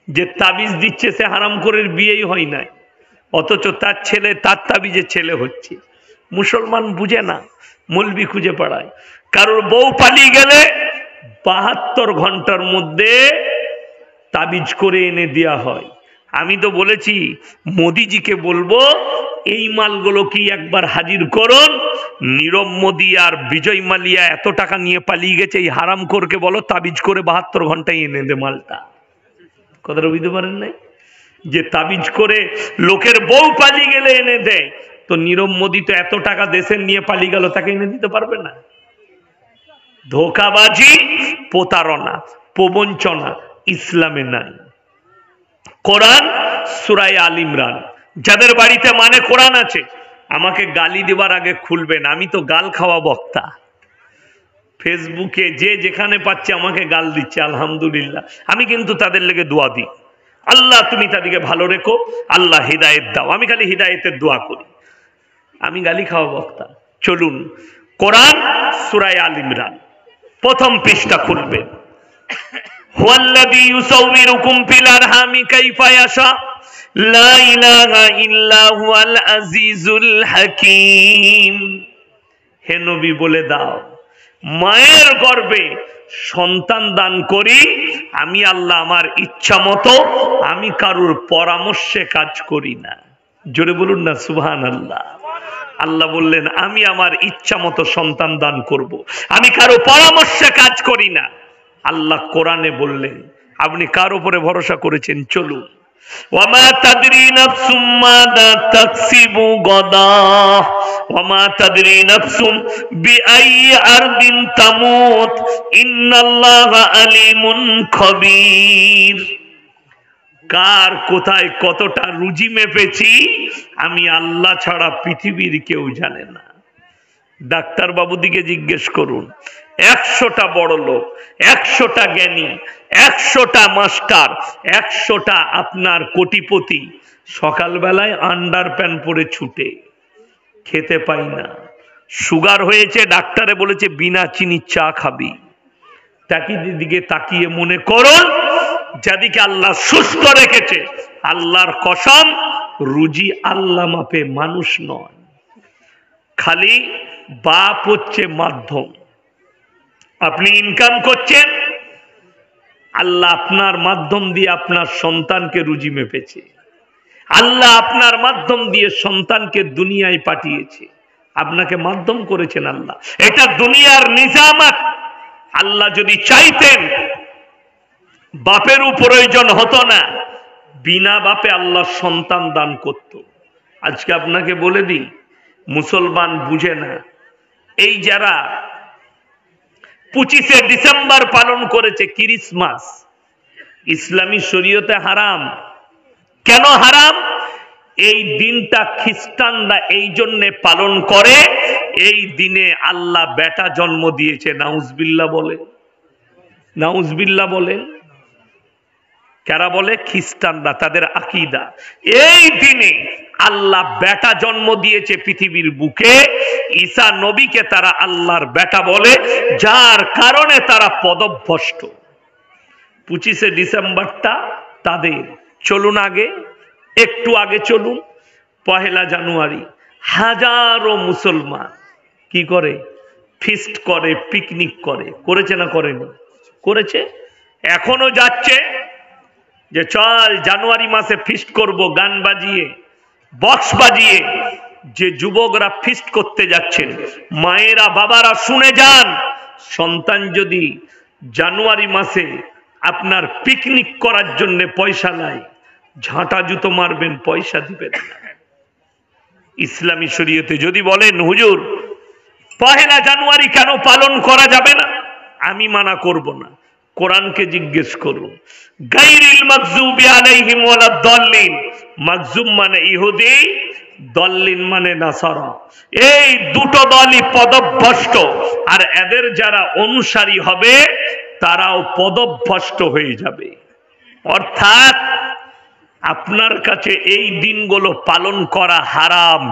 যে তাবিজ দিচ্ছে সে হারামখোরের বিয়েই হয় নাই, অথচ তার ছেলে তার তাবিজে ছেলে হচ্ছে। মুসলমান বুঝে না, মৌলবি খুঁজে পাড়ায়। কারোর বউ পালিয়ে গেলে 72 ঘন্টার মধ্যে তাবিজ করে এনে দেয়া হয়। আমি তো বলেছি মোদিজিকে বলবো এই মালগুলো কি একবার হাজির করুন। নীরব মোদি আর বিজয় মালিয়া এত টাকা নিয়ে পালিয়ে গেছে, এই হারামখোরকে বলো তাবিজ করে 72 ঘন্টায় এনে দে মালটা। কথাটা বুঝতে পারেন নাই? যে তাবিজ করে লোকের বউ পালিয়ে গেলে এনে দেয়, তো নীরব মোদি তো এত টাকা দেশের নিয়ে পালিয়ে গেল, তাকে এনে দিতে পারবে না? ধোঁকাবাজি, প্রতারণা, প্রবঞ্চনা ইসলামে নাই। কোরআন সূরা আল ইমরান, যাদের বাড়িতে মানে কোরআন আছে আমাকে গালি দেবার আগে খুলবেন, আমি তো গাল খাওয়া বক্তা। ফেসবুকে যে যেখানে পাচ্ছে আমাকে গাল দিচ্ছে, আলহামদুলিল্লাহ, আমি কিন্তু তাদের লেগে দোয়া দিই, আল্লাহ তুমি তাদেরকে ভালো রেখো, আল্লাহ হিদায়েত দাও। আমি খালি হিদায়েতের দোয়া করি, আমি গালি খাওয়া বক্তা। চলুন কোরআন সূরা আল ইমরান প্রথম পৃষ্ঠা খুলবেন। হুয়াল্লাযী ইউসাউবিরুকুম ফিল আরহামি কাইফা ইয়াশা লা ইলাহা ইল্লা হুয়াল আজিজুল হাকীম। হে নবী বলে দাও, মায়ের গর্ভে সন্তান দান করি আমি আল্লাহ আমার ইচ্ছা মতো, আমি কারুর পরামর্শে কাজ করি না। জোরে বলুন না সুবহানাল্লাহ। আল্লাহ বললেন আমি আমার ইচ্ছা মতো সন্তান দান করব, আমি কারো পরামর্শে কাজ করি না। আল্লাহ কোরআনে বললেন আপনি কার উপরে ভরসা করেছেন? চলুন, ওয়ামা তাদরি নাফসুম মাযা তাকসিবু গাদা ওয়ামা তাদরি নাফসুম বিআইয়ি আরদিন তামুত ইন্নাল্লাহা আলিমুন খবীর। কার কোথায় কতটা রুজি মেপেছি আমি আল্লাহ ছাড়া পৃথিবীর কেউ জানে না। ডাক্তার বাবুদিকে জিজ্ঞেস করুন, 100টা বড় লোক, 100টা জ্ঞানী, 100টা মাস্টার, 100টা আপনার কোটিপতি সকালবেলায় আন্ডার প্যান্ট পরে ছুটে, খেতে পাই না, সুগার হয়েছে, ডাক্তারে বলেছে বিনা চিনি চা খাবি। তাকে দিদিকে তাকিয়ে মনে করুন যাদিকে আল্লাহ সুস্থ রেখেছে, আল্লাহর কসম রুজি আল্লাহ মাপে, মানুষ নয়। খালি বাপ হচ্ছে মাধ্যম, আপনি ইনকাম করছেন, আল্লাহ আপনার মাধ্যম দিয়ে আপনার সন্তানকে রুজি মেপেছে, আল্লাহ আপনার মাধ্যম দিয়ে সন্তানকে দুনিয়ায় পাঠিয়েছে, আপনাকে মাধ্যম করেছেন আল্লাহ। এটা দুনিয়ার নিজামাত। আল্লাহ যদি চাইতেন বাপেরও প্রয়োজন হতো না, বিনা বাপে আল্লাহ সন্তান দান করত। আজকে আপনাকে বলে দিই, মুসলমান বুঝে না, এই যারা 25শে ডিসেম্বর পালন করেছে ক্রিসমাস, ইসলামী শরীয়তে হারাম। কেন হারাম? এই দিনটা খ্রিস্টানরা এই জন্য পালন করে, এই দিনে আল্লাহ বেটা জন্ম দিয়েছে। নাউজবিল্লাহ বলে, নাউজবিল্লাহ বলে। কারা বলে? খ্রিস্টানরা, তাদের আকীদা। এই দিনে আল্লাহ বেটা জন্ম দিয়েছে পৃথিবীর বুকে, ঈসা নবীকে তারা আল্লাহর বেটা বলে, যার কারণে তারা পদভ্রষ্ট। 25শে ডিসেম্বরটা তাদের। চলুন আগে, একটু আগে চলুন, 1 জানুয়ারি হাজারো মুসলমান কি করে? ফিস্ট করে, পিকনিক করে। করেছে না করেনি? করেছে, এখনো যাচ্ছে যে চল জানুয়ারি মাসে ফিস্ট করব, গান বাজিয়ে, বক্স বাজিয়ে। যে যুবকরা ফিস্ট করতে যাচ্ছেন, মায়েরা বাবারা শুনে যান, সন্তান যদি জানুয়ারি মাসে আপনার পিকনিক করার জন্য পয়সা নাই, ঝাঁটা জুতো মারবেন, পয়সা দিবেন না। ইসলামী শরীয়তে যদি বলেন হুজুর 1 জানুয়ারি কেন পালন করা যাবে না, আমি মানা করব না। কোরআনকে জিজ্ঞেস করুন, গায়রিল মাগযুবি আলাইহিম ওয়ালাদ দাল্লিন। মাগযুব মানে ইহুদি, দল্লিন মানে নাসারা। এই দুটো দলই পদভ্রষ্ট, আর এদের যারা অনুসারী হবে তারাও পদভ্রষ্ট হয়ে যাবে। অর্থাৎ আপনার কাছে এই দিনগুলো পালন করা হারাম।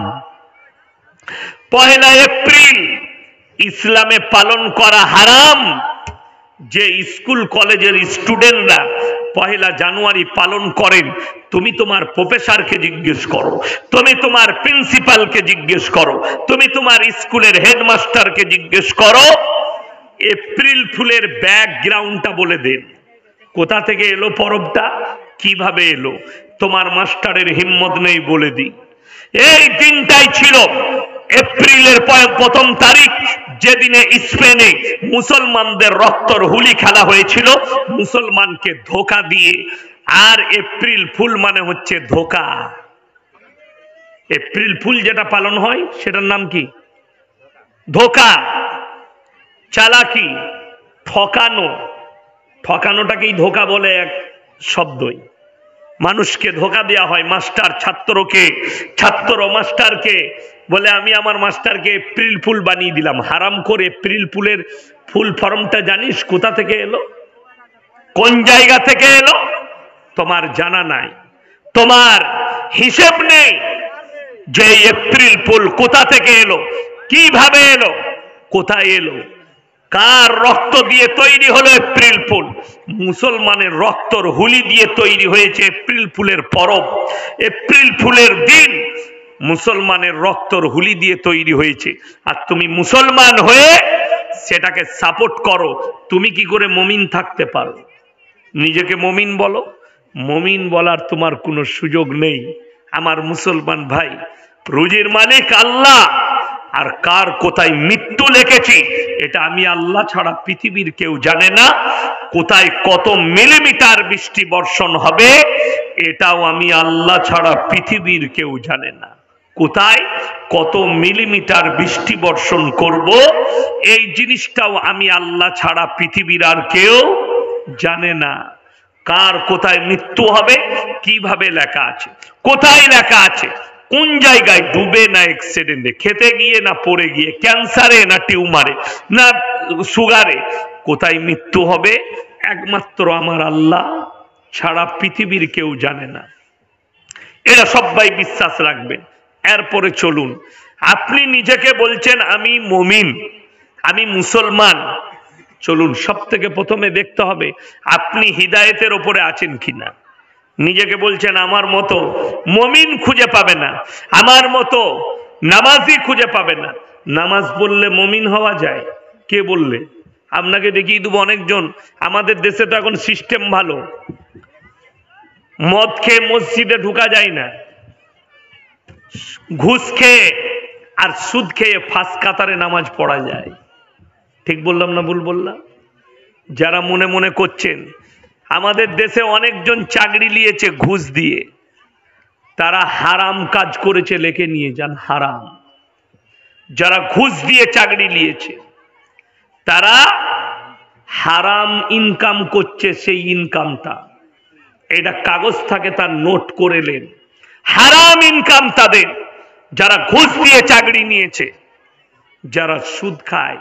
1 এপ্রিল ইসলামে পালন করা হারাম, যে স্কুল কলেজের স্টুডেন্টরা পহেলা জানুয়ারি পালন করেন, তুমি তোমার প্রফেসরকে জিজ্ঞেস করো, তুমি তোমার প্রিন্সিপালকে জিজ্ঞেস করো, তুমি তোমার স্কুলের হেডমাস্টারকে জিজ্ঞেস করো, এপ্রিল ফুলের ব্যাকগ্রাউন্ডটা বলে দেন। কোথা থেকে এলো পরবটা, কিভাবে এলো? তোমার মাস্টারের হিম্মত নেই বলে দিই। এই দিনটাই ছিল এপ্রিলের প্রথম তারিখ, যেদিনে স্পেনে মুসলমানদের রক্তর হোলি খেলা হয়েছিল মুসলমানকে ধোকা দিয়ে। আর এপ্রিল ফুল মানে হচ্ছে ধোকা। এপ্রিল ফুল যেটা পালন হয় সেটার নাম কি? ধোকা, চালাকি, ঠকানো। ঠকানোটাকেই ধোকা বলে এক শব্দই। মানুষকে ধোকা দেওয়া হয়, মাস্টার ছাত্রকে, ছাত্র মাস্টারকে বলে আমি আমার মাস্টারকে এপ্রিল ফুল বানিয়ে দিলাম। হারাম করে এপ্রিল ফুলের ফুল ফর্মটা জানিস কোথা থেকে এলো, কোন জায়গা থেকে এলো? তোমার জানা নাই, তোমার হিসেব নেই যে এপ্রিল ফুল কোথা থেকে এলো, কিভাবে এলো, কোথায় এলো, কার রক্ত দিয়ে তৈরি হলো এপ্রিল ফুল? মুসলমানের রক্তর হোলি দিয়ে তৈরি হয়েছে এপ্রিল ফুলের পরব। এপ্রিল ফুলের দিন মুসলমানের রক্তর হোলি দিয়ে তৈরি হয়েছে। আর তুমি মুসলমান হয়ে সেটাকে সাপোর্ট করো। তুমি কি করে মুমিন থাকতে পারো? নিজেকে মুমিন বলো? মুমিন বলার তোমার কোনো সুযোগ নেই। আমার মুসলমান ভাই, রুজির মালিক আল্লাহ, আর কার কোথায় মৃত্যু লিখেছি এটা আমি আল্লাহ ছাড়া পৃথিবীর কেউ জানে না। কোথায় কত মিলিমিটার বৃষ্টি বর্ষণ হবে এটাও আমি আল্লাহ ছাড়া পৃথিবীর কেউ জানে না। কোথায় কত মিলিমিটার বৃষ্টি বর্ষণ করব এই জিনিসটাও আমি আল্লাহ ছাড়া পৃথিবীর আর কেউ জানে না। কার কোথায় মৃত্যু হবে কিভাবে লেখা আছে, কোথায় লেখা আছে, কোন জায়গায় ডুবে না অ্যাক্সিডেন্টে, খেতে গিয়ে না পড়ে গিয়ে, ক্যান্সারে না টিউমারে না সুগারে, কোথায় মৃত্যু হবে একমাত্র আমার আল্লাহ ছাড়া পৃথিবীর কেউ জানে না। এরা সবাই বিশ্বাস রাখবেন। এরপরে চলুন, আপনি নিজেকে বলছেন আমি মুমিন, আমি মুসলমান। চলুন সব থেকে প্রথমে দেখতে হবে আপনি হিদায়েতের ওপরে আছেন কিনা। নিজেকে বলছেন আমার মতো মুমিন খুঁজে পাবে না, আমার মতো নামাজি খুঁজে পাবে না। নামাজ পড়লে মুমিন হওয়া যায়? কে বললে? আপনাকে দেখিয়ে দেবো অনেকজন। আমাদের দেশে তো এখন সিস্টেম ভালো, মদ খেয়ে মসজিদে ঢুকা যায় না, ঘুষ খেয়ে আর সুদ খেয়ে ফাঁস কাতারে নামাজ পড়া যায়। ঠিক বললাম না ভুল বললাম? যারা মনে মনে করছেন, আমাদের দেশে অনেকজন চাকরি নিয়েছে ঘুষ দিয়ে, তারা হারাম কাজ করেছে, লেখে নিয়ে যান হারাম। যারা ঘুষ দিয়ে চাকরি নিয়েছে তারা হারাম ইনকাম করছে, সেই ইনকামটা এটা কাগজ থাকে তার নোট করে নেন, হারাম ইনকাম তাদের। যারা ঘুষ দিয়ে চাকরি নিয়েছে, যারা সুদ খায়,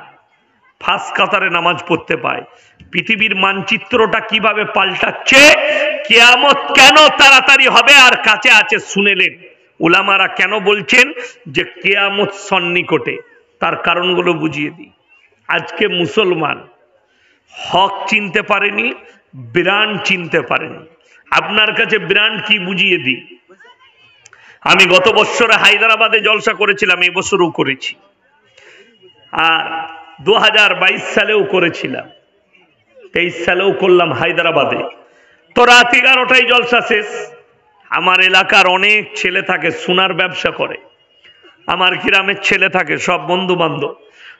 ফাঁস কাতারে নামাজ পড়তে পায়। পৃথিবীর মানচিত্রটা কিভাবে পাল্টাচ্ছে, কিয়ামত কেন তাড়াতাড়ি হবে আর কাছে আছে শুনেলেন। উলামারা কেন বলছেন যে কিয়ামত সন্নিকটে, তার কারণগুলো বুঝিয়ে দিই। আজকে মুসলমান হক চিনতে পারেনি, ব্র্যান্ড চিনতে পারেনি। আপনার কাছে ব্র্যান্ড কি বুঝিয়ে দিই। আমি গত বছরে হায়দ্রাবাদে জলসা করেছিলাম, এই বছরও করেছি, আর 2022 সালেও করেছিলাম, 23 সালেও করলাম হায়দ্রাবাদে। তো রাত 11টায় জলসা শেষ। আমার এলাকার অনেক ছেলে থাকে, সোনার ব্যবসা করে, আমার গ্রামের ছেলে থাকে, সব বন্ধু বান্ধব।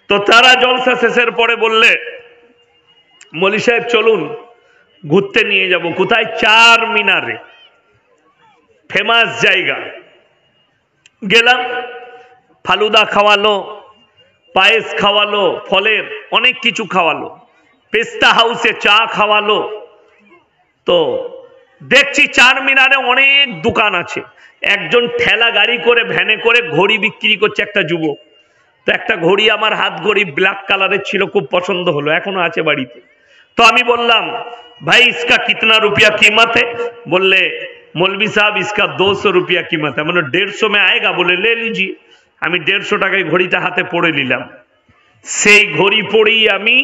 তো তারা জলসা শেষের পরে বললে মৌলী সাহেব চলুন ঘুরতে নিয়ে যাব। কোথায়? চার মিনারে, ফেমাস জায়গা। গেলাম, ফালুদা খাওয়ালো, পায়েস খাওয়ালো, ফলের অনেক কিছু খাওয়ালো, পেস্তা হাউসে চা খাওয়ালো। তো দেখছি চার মিনারে অনেক দোকান আছে। একজন ঠেলা গাড়ি করে ভ্যানে করে ঘড়ি বিক্রি করছে, একটা যুবক। তো একটা ঘড়ি আমার হাত ঘড়ি ব্ল্যাক কালারের ছিল, খুব পছন্দ হলো, এখনো আছে বাড়িতে। তো আমি বললাম ভাই इसका कितना रुपया कीमत है? बोले मौलवी साहब इसका 200 रुपया कीमत है। মানে 150 में आएगा? बोले ले लीजिए। আমি 150 টাকায় ঘড়িটা হাতে পড়ে নিলাম। সেই ঘড়ি পড়েই আমি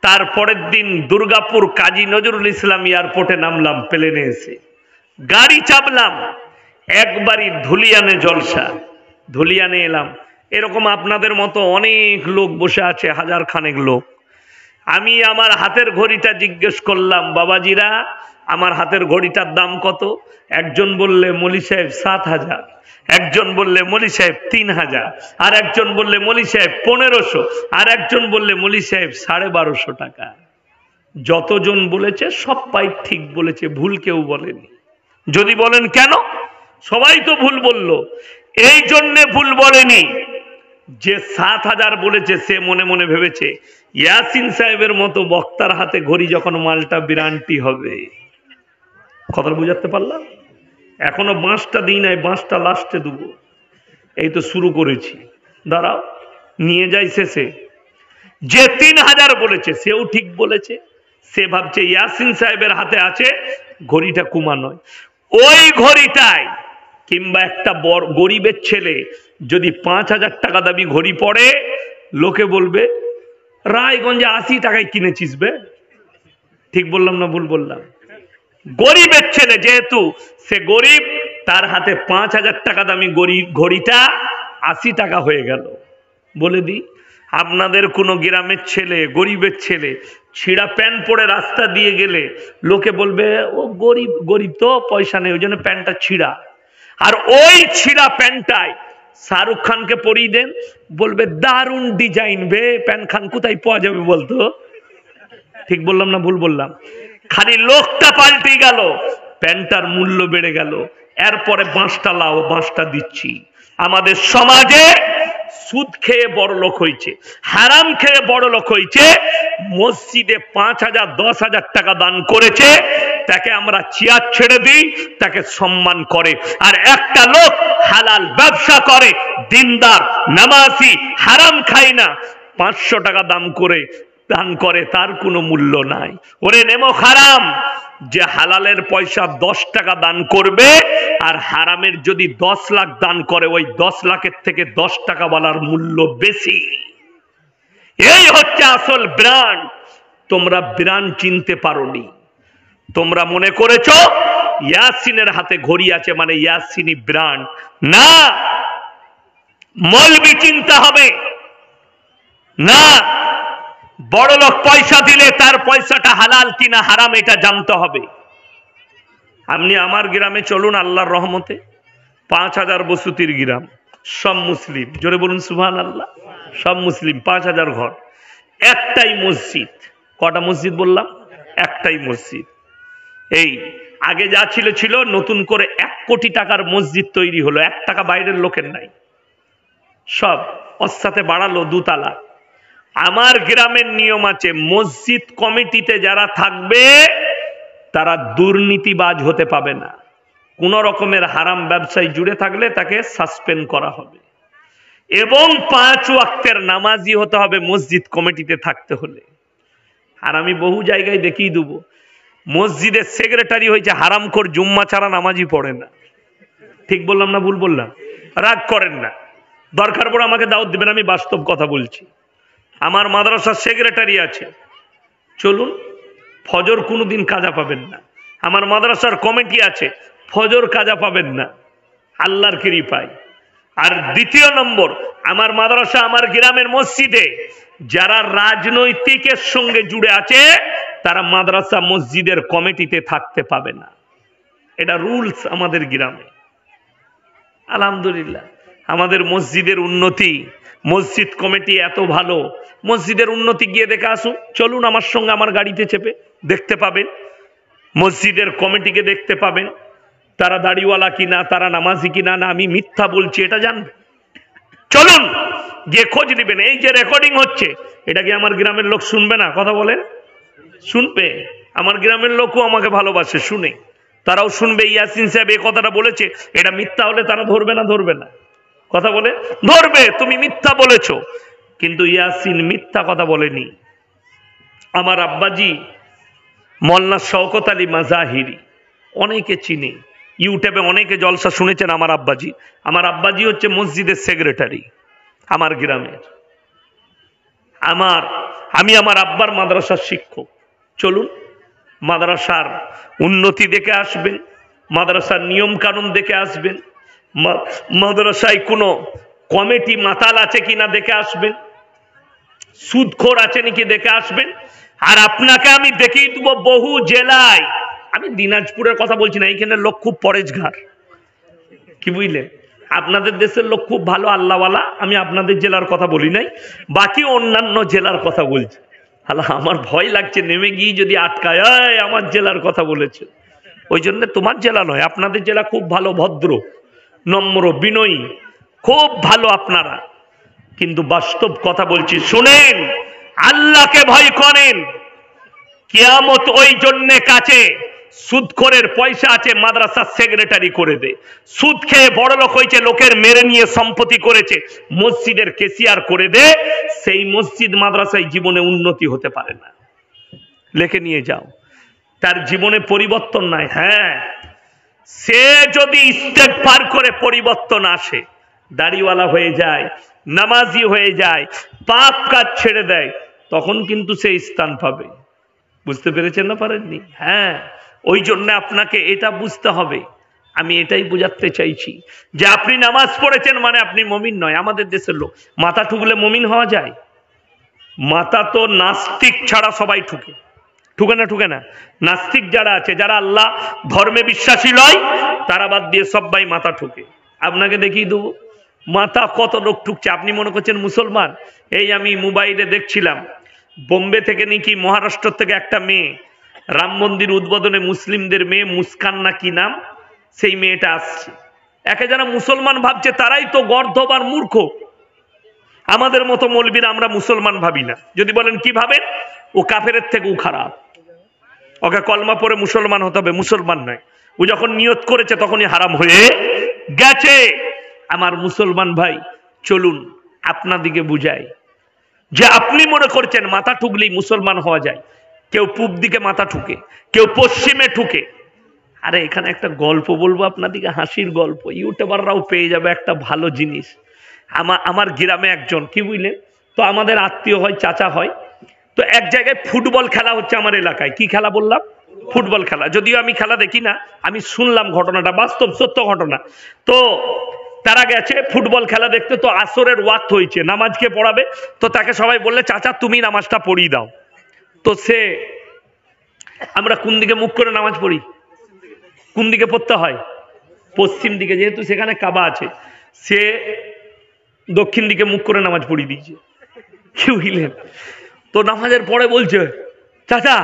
তারপরের দিন দুর্গাপুর কাজী নজরুল ইসলাম এয়ারপোর্টে নামলাম, প্লেনে এসে গাড়ি চাপলাম, একবারই ধুলিয়ানে জলসা। ধুলিয়ানে এলাম, এরকম আপনাদের মতো অনেক লোক বসে আছে, হাজার খানেক লোক। আমি আমার হাতের ঘড়িটা জিজ্ঞেস করলাম, বাবাজিরা আমার হাতের ঘড়িটার দাম কত? একজন বললে মৌলী সাহেব 7,000, একজন বললে মৌলী সাহেব 3,000, আর একজন বললে মৌলী সাহেব 1500, আর একজন বললে মৌলী সাহেব 1250 টাকা। যতজন বলেছে সব পাই ঠিক বলেছে, ভুল কেউ বলেনি। যদি বলেন কেন, সবাই তো ভুল বলল। এই জন্যে ভুল বলেনি যে 7,000 বলেছে সে মনে মনে ভেবেছে ইয়াসিন সাহেবের মতো বক্তার হাতে ঘড়ি যখন মালটা বিরান্টি হবে। কথা বুঝাতে পারলাম? এখনো বাঁশটা দিই নাই, বাঁশটা লাস্টে দেবো, এই তো শুরু করেছি, দাঁড়াও নিয়ে যাই শেষে। যে 3,000 বলেছে সেও ঠিক বলেছে, সে ভাবছে ইয়াসিন সাহেবের হাতে আছে ঘড়িটা কুমা নয়। ওই ঘড়িটাই কিংবা একটা বড় গরিবের ছেলে যদি 5,000 টাকা দাবি ঘড়ি পড়ে, লোকে বলবে রায়গঞ্জে 80 টাকায় কিনেছিস বে। ঠিক বললাম না ভুল বললাম? গরিবের ছেলে যেহেতু সে গরিব, তার হাতে 5,000 টাকা দামি ঘড়িটা 80 টাকা হয়ে গেল। বলে দি আপনাদের কোন গ্রামের ছেলে, গরিবের ছেলে ছিঁড়া প্যান্ট পরে রাস্তা দিয়ে গেলে লোকে বলবে ও গরিব, গরিব তো পয়সা নেই ওই জন্য প্যান্টটা ছিঁড়া। আর ওই ছিঁড়া প্যান্টটাই শাহরুখ খানকে পরিয়ে দেন, বলবে দারুণ ডিজাইন বে, প্যান্ট খান কোথায় পাওয়া যাবে বলতো? ঠিক বললাম না ভুল বললাম? খালি লোকটা পাল্টে গেল, প্যান্টটার মূল্য বেড়ে গেল। এরপরে বাঁশটা লাও, বাঁশটা দিচ্ছি। আমাদের সমাজে সুদ খেয়ে বড় লোক হয়েছে, হারাম খেয়ে বড় লোক হয়েছে। মসজিদে 5,000 10,000 টাকা দান করেছে, তাকে আমরা চেয়ার ছেড়ে দিই, তাকে সম্মান করে। আর একটা লোক হালাল ব্যবসা করে, দিনদার নামাজি, হারাম খায় না, 500 টাকা দান করে, তার কোনো মূল্য নাই। ওরে নেমো হারাম, যে হালালের পয়সা 10 টাকা দান করবে আর হারামের যদি 10 লাখ দান করে, ওই 10 লাখের থেকে 10 টাকা বলার মূল্য বেশি। এই হচ্ছে আসল ব্র্যান্ড। তোমরা ব্র্যান্ড চিনতে পারোনি, তোমরা মনে করেছো ইয়াসিনের হাতে ঘড়ি আছে মানে ইয়াসিনি ব্র্যান্ড। না, মৌলবি চিনতে হবে। না, বড় লোক পয়সা দিলে তার পয়সাটা হালাল কিনা হারাম এটা জানতে হবে। আপনি আমার গ্রামে চলুন, আল্লাহর রহমতে 5,000 বসতির গ্রাম, সব মুসলিম, জোরে বলুন সুবহানাল্লাহ। সব মুসলিম, 5,000 ঘর, একটাই মসজিদ। কটা মসজিদ বললাম? একটাই মসজিদ। এই আগে যা ছিল, নতুন করে 1 কোটি টাকার মসজিদ তৈরি হলো, 1 টাকা বাইরের লোকের নাই, সব ওর সাথে বাড়ালো 2 তালা। আমার গ্রামের নিয়ম আছে, মসজিদ কমিটিতে যারা থাকবে তারা দুর্নীতিবাজ হতে পাবে না। কোন রকমের হারাম ব্যবসায় জুড়ে থাকলে তাকে সাসপেন্ড করা হবে, এবং 5 ওয়াক্তের নামাজি হতে হবে মসজিদ কমিটিতে থাকতে হলে। আর আমি বহু জায়গায় দেখিয়ে দেবো, মসজিদের সেক্রেটারি হয়েছে হারামখোর, জুম্মা ছাড়া নামাজি পড়ে না। ঠিক বললাম না ভুল বললাম? রাগ করেন না, দরকার পড়ে আমাকে দাওয়াত দিবেন, আমি বাস্তব কথা বলছি। আমার মাদ্রাসার সেক্রেটারি আছে, চলুন, ফজর কোনোদিন কাজা পাবেন না। আমার মাদ্রাসার কমিটি আছে, ফজর কাজা পাবেন না, আল্লাহর কৃপায়। আর দ্বিতীয় নম্বর, আমার মাদ্রাসা, আমার গ্রামের মসজিদে যারা রাজনৈতিকের সঙ্গে জুড়ে আছে তারা মাদ্রাসা মসজিদের কমিটিতে থাকতে পাবে না। এটা রুলস আমাদের গ্রামে। আলহামদুলিল্লাহ আমাদের মসজিদের উন্নতি, মসজিদ কমিটি এত ভালো। মসজিদের উন্নতি গিয়ে দেখে আসুন, চলুন আমার সঙ্গে, আমার গাড়িতে চেপে দেখতে পাবেন। মসজিদের কমিটিকে দেখতে পাবেন, তারা দাড়িওয়ালা কিনা, তারা নামাজি কিনা, না আমি মিথ্যা বলছি এটা জানবেন। চলুন গিয়ে খোঁজ নেবেন। এই যে রেকর্ডিং হচ্ছে, এটা কি আমার গ্রামের লোক শুনবে না? কথা বলেন, শুনবে। আমার গ্রামের লোকও আমাকে ভালোবাসে, শুনে তারাও শুনবে। ইয়াসিন সাহেব এই কথাটা বলেছে, এটা মিথ্যা হলে তারা ধরবে না? ধরবে না? কথা বলে ধরবে, তুমি মিথ্যা বলেছ। কিন্তু ইয়াসিন মিথ্যা কথা বলেনি। আমার আব্বাজি মোল্লা শওকত আলী মাজাহিরি, অনেকে চিনে, ইউটিউবে অনেকে জলসা শুনেছেন আমার আব্বাজি। আমার আব্বাজি হচ্ছে মসজিদের সেক্রেটারি আমার গ্রামের। আমি আমার আব্বার মাদ্রাসার শিক্ষক। চলুন মাদ্রাসার উন্নতি দেখে আসবেন, মাদ্রাসার নিয়ম কানুন দেখে আসবেন, মাদ্রাসায় কোনো কমিটি মাতাল আছে কিনা দেখে আসবেন, সুদখোর আছে নাকি দেখে আসবেন। আর আপনাকে আমি দেখিয়ে দেবো বহু জেলায়, আমি দিনাজপুরের কথা বলছি না, এইখানে লোক খুব পরেশগার, কি বুঝলেন? আপনাদের দেশের লোক খুব ভালো আল্লাহওয়ালা, আমি আপনাদের জেলার কথা বলি নাই, বাকি অন্যান্য জেলার কথা বলছি। আমার ভয় লাগছে নেমে গিয়ে যদি আটকায়, আমার জেলার কথা বলেছে, ওই জন্য তোমার জেলা নয়, আপনাদের জেলা খুব ভালো, ভদ্র, নম্র, বিনয়ী, খুব ভালো আপনারা। কিন্তু বাস্তব কথা বলছি, শুনেন, আল্লাহকে ভয় করেন। কিয়ামত ওই জন্য কাছে, সুদখোরের পয়সা আছে মাদ্রাসার সেক্রেটারি করে দে, সুদ খেয়ে বড় লোক হয়েছে, লোকের মেরে নিয়ে সম্পত্তি করেছে, মসজিদের কেসিয়ার করে দে, সেই মসজিদ মাদ্রাসায় জীবনে উন্নতি হতে পারে না। লিখে নিয়ে যাও, তার জীবনে পরিবর্তন নাই। হ্যাঁ, সে যদি স্টেপ পার করে পরিবর্তন আসে, দাড়িওয়ালা হয়ে যায়, নামাজি হয়ে যায়, পাপ কাজ ছেড়ে দেয়, তখন কিন্তু সে স্থান পাবে। বুঝতে পেরেছেন না পারেননি? হ্যাঁ, ওই জন্য আপনাকে এটা বুঝতে হবে। আমি এটাই বুঝাতে চাইছি যে আপনি নামাজ পড়েছেন মানে আপনি মুমিন নয়। আমাদের দেশের লোক মাথা ঠুকলে মুমিন হওয়া যায়? মাথা তো নাস্তিক ছাড়া সবাই ঠুকে, ঠুকে না? ঠুকে না? নাস্তিক যারা আছে, যারা আল্লাহ ধর্মে বিশ্বাসী নয়, তারা বাদ দিয়ে সবাই মাথা ঠুকে। আপনাকে দেখিয়ে দেবো মাথা কত লোক ঠুকছে। আপনি মনে করছেন মুসলমান? এই আমি মোবাইলে দেখছিলাম, বোম্বে থেকে নাকি মহারাষ্ট্র থেকে একটা মেয়ে রাম মন্দির উদ্বোধনে, মুসলিমদের মেয়ে, মুস্কান না কি নাম, সেই মেয়েটা আসছে। একে যারা মুসলমান ভাবছে তারাই তো গর্ধব আর মূর্খ। আমাদের মতো মৌলবীরা আমরা মুসলমান ভাবি না। যদি বলেন কি ভাবেন, ও কাফেরের থেকেও খারাপ, ওকে কলমা পড়ে মুসলমান হতে হবে, মুসলমান নয়। ও যখন নিয়ত করেছে তখনই হারাম হয়ে গেছে। আমার মুসলমান ভাই, চলুন আপনাদিকে বুঝাই যে আপনি মনে করছেন মাথা ঠুকলেই মুসলমান হওয়া যায়। কেউ পূব দিকে মাথা ঠুকে, কেউ পশ্চিমে ঠুকে। আরে এখানে একটা গল্প বলবো আপনাদিকে, হাসির গল্প, ইউটিউবাররাও পেয়ে যাবে একটা ভালো জিনিস। আমার গ্রামে একজন, কি বুঝলেন তো, আমাদের আত্মীয় হয়, চাচা হয়, তো এক জায়গায় ফুটবল খেলা হচ্ছে আমার এলাকায়। কি খেলা বললাম? ফুটবল খেলা। যদিও আমি খেলা দেখি না, আমি শুনলাম ঘটনাটা, বাস্তব সত্য ঘটনা। তো তারা গেছে ফুটবল খেলা দেখতে, তো আসরের ওয়াক্ত হয়েছে, নামাজকে পড়াবে, তো তাকে সবাই বললে চাচা তুমি নামাজটা পড়িয়ে দাও। তো সে, আমরা কোন দিকে মুখ করে নামাজ পড়ি? কোন দিকে পড়তে হয়? পশ্চিম দিকে, যেহেতু সেখানে কাবা আছে, সে দক্ষিণ দিকে মুখ করে নামাজ পড়িয়ে দিয়েছে। কি বুঝলেন? তো নামাজের পরে বলছে চাচা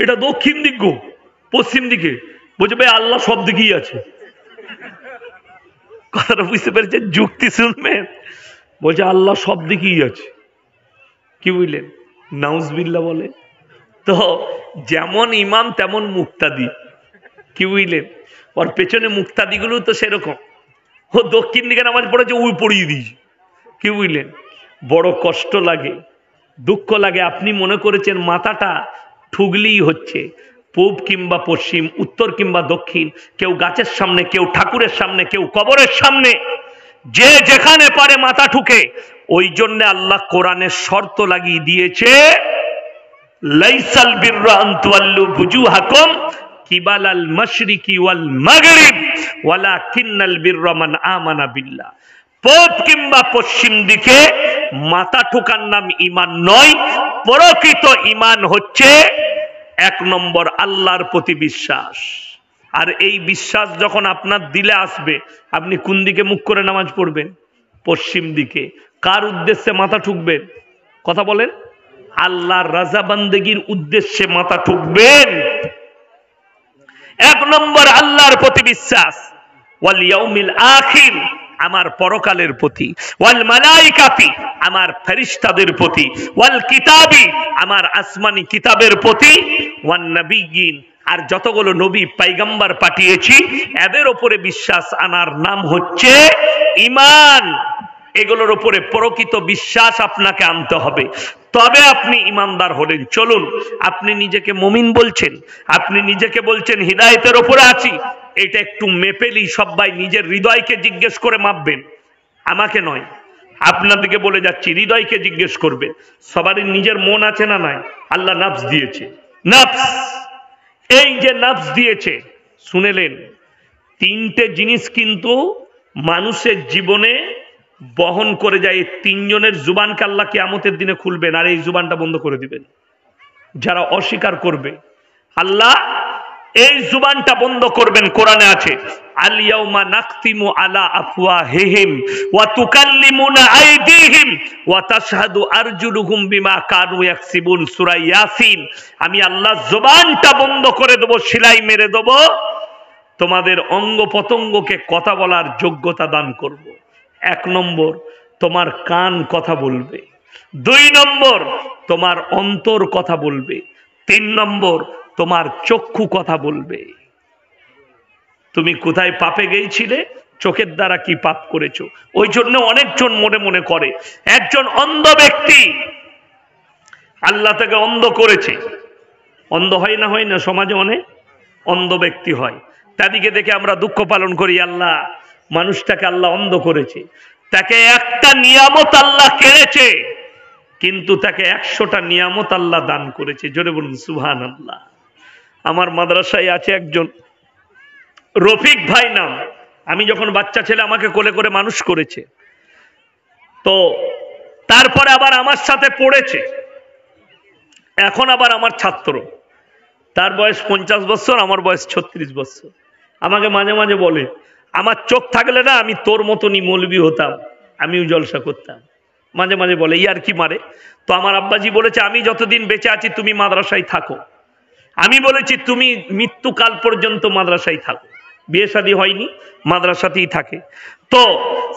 এটা দক্ষিণ দিক গো, পশ্চিম দিকে। বলছে ভাই আল্লাহ সব দিকেই আছে। কথাটা বুঝতে পেরেছেন? যুক্তি শুনবেন। বলছে আল্লাহ সব দিকেই আছে। কি বুঝলেন? নাউজবিল্লাহ বলে। তো যেমন ইমাম তেমন মুক্তাদি। কি বুঝলেন? ওর পেছনে মুক্তাদি গুলো তো সেরকম। ও দক্ষিণ দিকে নামাজ পড়েছে, ওই পড়িয়ে দিয়েছে। কি বুঝলেন? বড় কষ্ট লাগে, দুঃখ লাগে। আপনি মনে করেছেন মাথাটা ঠুকলেই হচ্ছে, পূব কিংবা পশ্চিম, উত্তর কিংবা দক্ষিণ, কেউ গাছের সামনে, কেউ ঠাকুরের সামনে, কেউ কবরের সামনে, যে যেখানে পারে মাথা ঠুকে। ওই জন্য আল্লাহ কোরআনের শর্ত লাগিয়ে দিয়েছে, লাইসাল বিররা আন তুওয়াল্লু বুজুহাকুম কিবালাল মাশরিকি ওয়াল মাগরিব ওয়ালাকিন্নাল বিররা মান আমানা বিল্লাহ। পূব কিংবা পশ্চিম দিকে মাথা ঠোকার নাম ঈমান নয়। প্রকৃত ঈমান হচ্ছে এক নম্বর আল্লাহর প্রতি বিশ্বাস। আর এই বিশ্বাস যখন আপনার দিলে আসবে, আপনি কোন দিকে মুখ করে নামাজ পড়বেন? পশ্চিম দিকে। কার উদ্দেশ্যে মাথা ঠুকবেন? কথা বলেন। আল্লাহর রাজা বান্দেগীর উদ্দেশ্যে মাথা ঠুকবেন। এক নম্বর আল্লাহর প্রতি বিশ্বাস, ওয়াল ইয়াউমিল আখির, আমার পরকালের প্রতি, ওয়াল মালাইকাতি, আমার ফেরেশতাদের প্রতি, ওয়াল কিতাবি, আমার আসমানি কিতাবের প্রতি, ওয়ান নবিয়্যিন, আর যতগুলো নবী পয়গম্বর পাঠিয়েছি এদের উপরে বিশ্বাস আনার নাম হচ্ছে ঈমান। এগুলোর উপরে প্রকৃত বিশ্বাস আপনাকে আনতে হবে, তবে আপনি ঈমানদার হলেন। চলুন, আপনি নিজেকে মুমিন বলছেন, আপনি নিজেকে বলছেন হিদায়াতের উপরে আছি, এটা একটু মেপেলি সবাই নিজের হৃদয়কে জিজ্ঞেস করে মাপবেন, আমাকে নয়। আপনাদেরকে বলে যাচ্ছি, হৃদয়কে জিজ্ঞেস করবে, সবারই নিজের মন আছে না নাই? আল্লাহ নাফস দিয়েছে, নাফস। এই যে নাফস দিয়েছে, শুনেলেন, তিনটে জিনিস কিন্তু মানুষের জীবনে বহন করে যায়। তিনজনের জুবানকে আল্লাহ কিয়ামতের দিনে খুলবেন আর এই জুবানটা বন্ধ করে দিবেন। যারা অস্বীকার করবে, আল্লাহ এই জুবানটা বন্ধ করবেন। কোরআনে আছে, আল ইয়াউমা নাখতিমু আলা আফওয়াহিহিম ওয়া তুকাল্লিমুনা আইদিহিম ওয়া তাশহাদু আরজুলুহুম বিমা কানু ইয়াকসিবুন। সূরা ইয়াসিন। আমি আল্লাহ জুবানটা বন্ধ করে দেব, সেলাই মেরে দেব, তোমাদের অঙ্গ পতঙ্গকে কথা বলার যোগ্যতা দান করব। 1 নম্বর, তোমার কান কথা বলবে। 2 নম্বর, তোমার অন্তর কথা বলবে। 3 নম্বর, তোমার চক্ষু কথা বলবে। তুমি কোথায় পাপে গিয়েছিলে, চোখের দ্বারা কি পাপ করেছো। ওই জন্য অনেকজন মনে মনে করে, একজন অন্ধ ব্যক্তি আল্লাহ তাকে অন্ধ করেছে। অন্ধ হয় না, হয় না? সমাজে অনেক অন্ধ ব্যক্তি হয়, তাদেরকে দেখে আমরা দুঃখ পালন করি। আল্লাহ মানুষটাকে আল্লাহ অন্ধ করেছে, তাকে একটা নিয়ামত আল্লাহ কেড়েছে, কিন্তু তাকে 100টা নিয়ামত আল্লাহ দান করেছে। জোরে বলুন সুবহানাল্লাহ। আমার মাদ্রাসায় আছে একজন রফিক ভাই নাম। আমি যখন বাচ্চা ছেলে আমাকে কোলে করে মানুষ করেছে, তো তারপরে আবার আমার সাথে পড়েছে, এখন আবার আমার ছাত্র। তার বয়স 50 বছর, আমার বয়স 36 বছর। আমাকে মাঝে মাঝে বলে, আমার চোখ থাকলে না আমি তোর মতনই মৌলবি হতাম, আমিও জলসা করতাম। মাঝে মাঝে বলে, ইয়ার কি মারে। তো আমার আব্বাজি বলেছে, আমি যতদিন বেঁচে আছি তুমি মাদ্রাসায় থাকো। আমি বলেছি তুমি মৃত্যুকাল পর্যন্ত মাদ্রাসায় থাকো। বিয়ে শাদী হয়নি, মাদ্রাসাতেই থাকে। তো